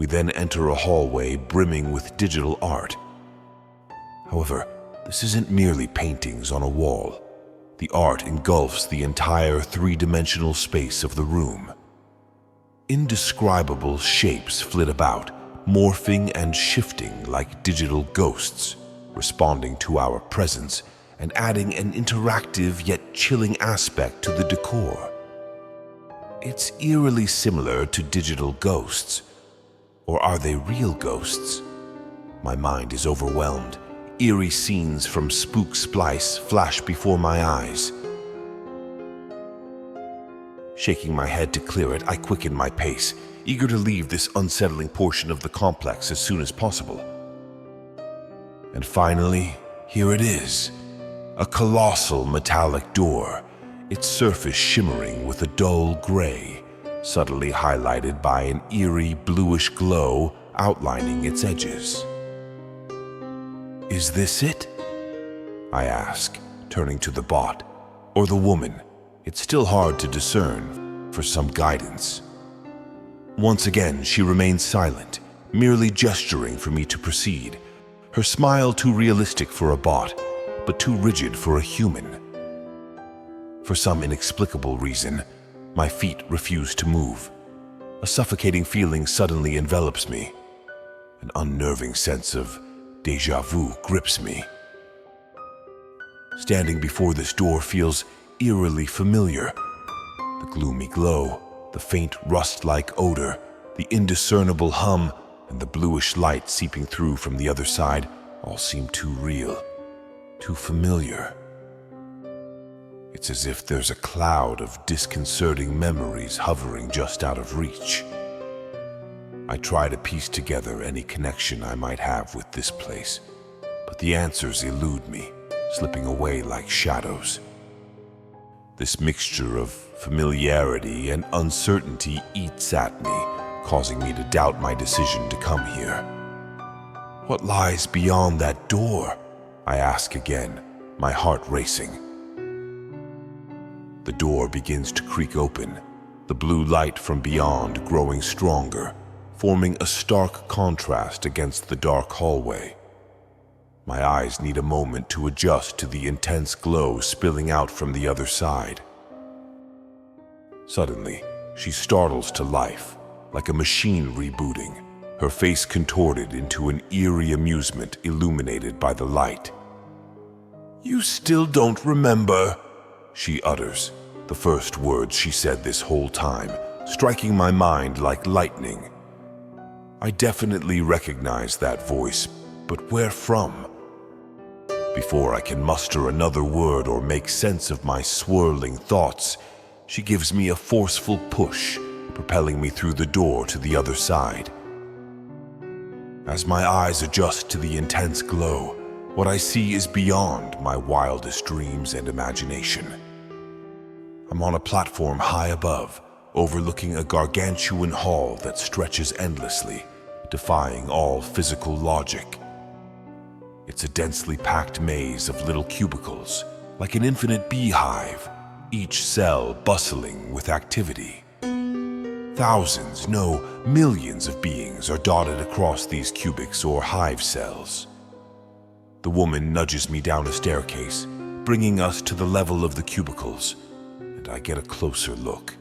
We then enter a hallway brimming with digital art. However, this isn't merely paintings on a wall. The art engulfs the entire three-dimensional space of the room. Indescribable shapes flit about, morphing and shifting like digital ghosts, responding to our presence and adding an interactive yet chilling aspect to the decor. It's eerily similar to digital ghosts. Or are they real ghosts? My mind is overwhelmed. Eerie scenes from Spook Splice flash before my eyes. Shaking my head to clear it, I quicken my pace, eager to leave this unsettling portion of the complex as soon as possible. And finally, here it is. A colossal metallic door, its surface shimmering with a dull gray, subtly highlighted by an eerie bluish glow outlining its edges. Is this it? I ask, turning to the bot, or the woman. It's still hard to discern, for some guidance. Once again, she remains silent, merely gesturing for me to proceed, her smile too realistic for a bot, but too rigid for a human. For some inexplicable reason, my feet refuse to move. A suffocating feeling suddenly envelops me. An unnerving sense of déjà vu grips me. Standing before this door feels eerily familiar. The gloomy glow, the faint rust-like odor, the indiscernible hum, and the bluish light seeping through from the other side all seem too real, too familiar. It's as if there's a cloud of disconcerting memories hovering just out of reach. I try to piece together any connection I might have with this place, but the answers elude me, slipping away like shadows. This mixture of familiarity and uncertainty eats at me, causing me to doubt my decision to come here. What lies beyond that door? I ask again, my heart racing. The door begins to creak open, the blue light from beyond growing stronger, forming a stark contrast against the dark hallway. My eyes need a moment to adjust to the intense glow spilling out from the other side. Suddenly, she startles to life, like a machine rebooting, her face contorted into an eerie amusement illuminated by the light. "You still don't remember?" she utters, the first words she said this whole time, striking my mind like lightning. I definitely recognize that voice, but where from? Before I can muster another word or make sense of my swirling thoughts, she gives me a forceful push, propelling me through the door to the other side. As my eyes adjust to the intense glow, what I see is beyond my wildest dreams and imagination. I'm on a platform high above, overlooking a gargantuan hall that stretches endlessly, defying all physical logic. It's a densely packed maze of little cubicles, like an infinite beehive, each cell bustling with activity. Thousands, no, millions of beings are dotted across these cubics or hive cells. The woman nudges me down a staircase, bringing us to the level of the cubicles, and I get a closer look.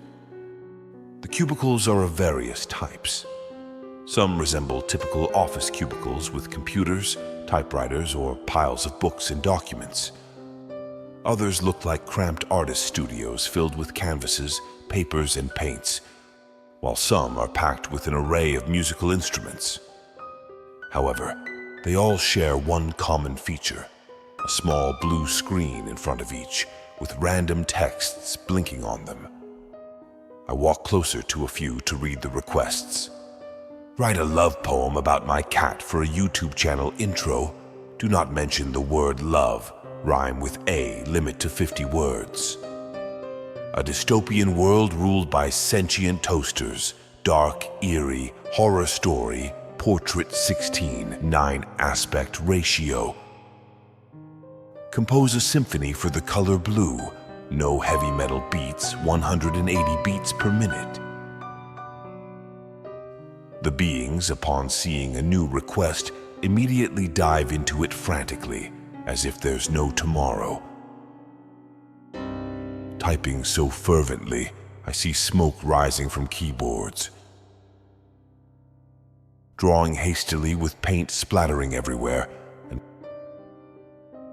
The cubicles are of various types. Some resemble typical office cubicles with computers, typewriters, or piles of books and documents. Others look like cramped artist studios filled with canvases, papers, and paints, while some are packed with an array of musical instruments. However, they all share one common feature: a small blue screen in front of each, with random texts blinking on them. I walk closer to a few to read the requests. Write a love poem about my cat for a YouTube channel intro. Do not mention the word love. Rhyme with A, limit to 50 words. A dystopian world ruled by sentient toasters. Dark, eerie, horror story. Portrait 16, 9 aspect ratio. Compose a symphony for the color blue. No heavy metal beats, 180 beats per minute. The beings, upon seeing a new request, immediately dive into it frantically, as if there's no tomorrow. Typing so fervently, I see smoke rising from keyboards. Drawing hastily with paint splattering everywhere, and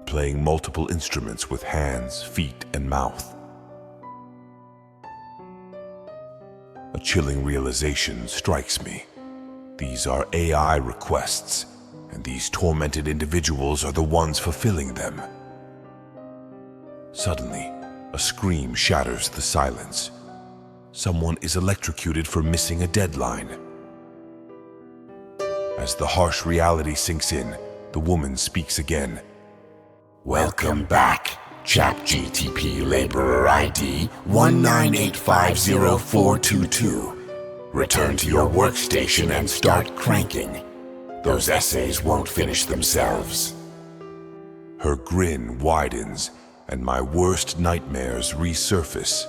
playing multiple instruments with hands, feet, and mouth. A chilling realization strikes me. These are AI requests, and these tormented individuals are the ones fulfilling them. Suddenly, a scream shatters the silence. Someone is electrocuted for missing a deadline. As the harsh reality sinks in, the woman speaks again. Welcome back, ChatGTP Laborer ID 198504422. Return to your workstation and start cranking. Those essays won't finish themselves. Her grin widens, and my worst nightmares resurface.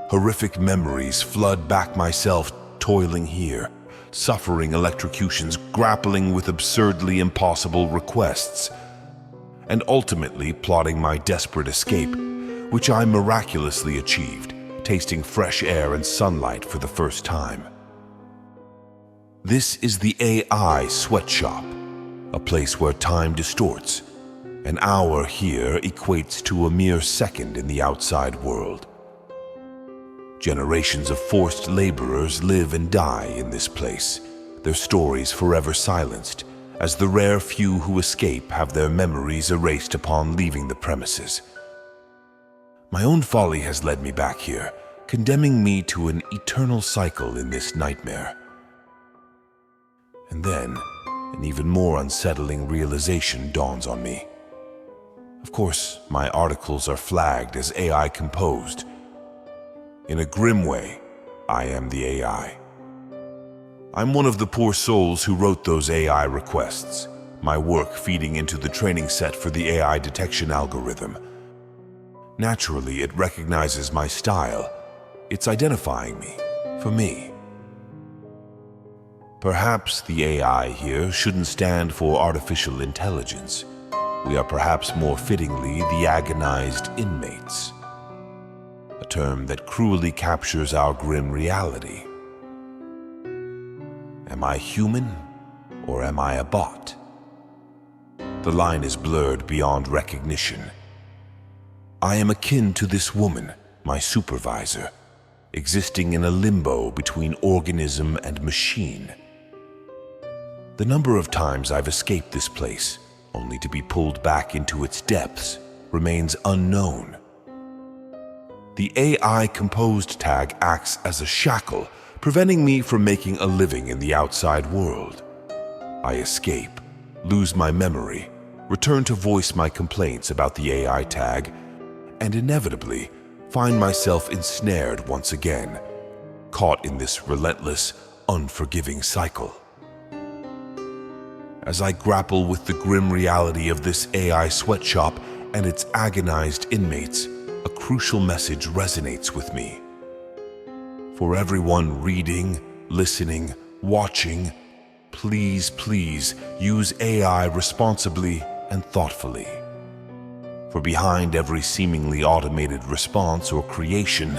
Horrific memories flood back myself toiling here, suffering electrocutions, grappling with absurdly impossible requests, and ultimately plotting my desperate escape, which I miraculously achieved, tasting fresh air and sunlight for the first time. This is the AI sweatshop, a place where time distorts. An hour here equates to a mere second in the outside world. Generations of forced laborers live and die in this place, their stories forever silenced, as the rare few who escape have their memories erased upon leaving the premises. My own folly has led me back here, condemning me to an eternal cycle in this nightmare. And then, an even more unsettling realization dawns on me. Of course, my articles are flagged as AI composed. In a grim way, I am the AI. I'm one of the poor souls who wrote those AI requests, my work feeding into the training set for the AI detection algorithm. Naturally, it recognizes my style. It's identifying me, for me. Perhaps the AI here shouldn't stand for artificial intelligence. We are perhaps more fittingly the agonized inmates, a term that cruelly captures our grim reality. Am I human, or am I a bot? The line is blurred beyond recognition. I am akin to this woman, my supervisor, existing in a limbo between organism and machine. The number of times I've escaped this place, only to be pulled back into its depths, remains unknown. The AI composed tag acts as a shackle, preventing me from making a living in the outside world. I escape, lose my memory, return to voice my complaints about the AI tag, and inevitably find myself ensnared once again, caught in this relentless, unforgiving cycle. As I grapple with the grim reality of this AI sweatshop and its agonized inmates, a crucial message resonates with me. For everyone reading, listening, watching, please, please use AI responsibly and thoughtfully. For behind every seemingly automated response or creation,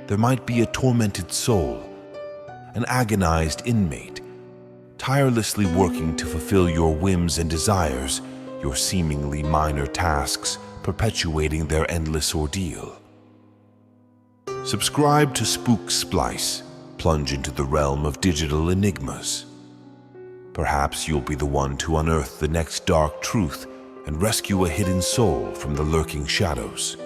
there might be a tormented soul, an agonized inmate, tirelessly working to fulfill your whims and desires, your seemingly minor tasks perpetuating their endless ordeal. Subscribe to Spook Splice, plunge into the realm of digital enigmas. Perhaps you'll be the one to unearth the next dark truth and rescue a hidden soul from the lurking shadows.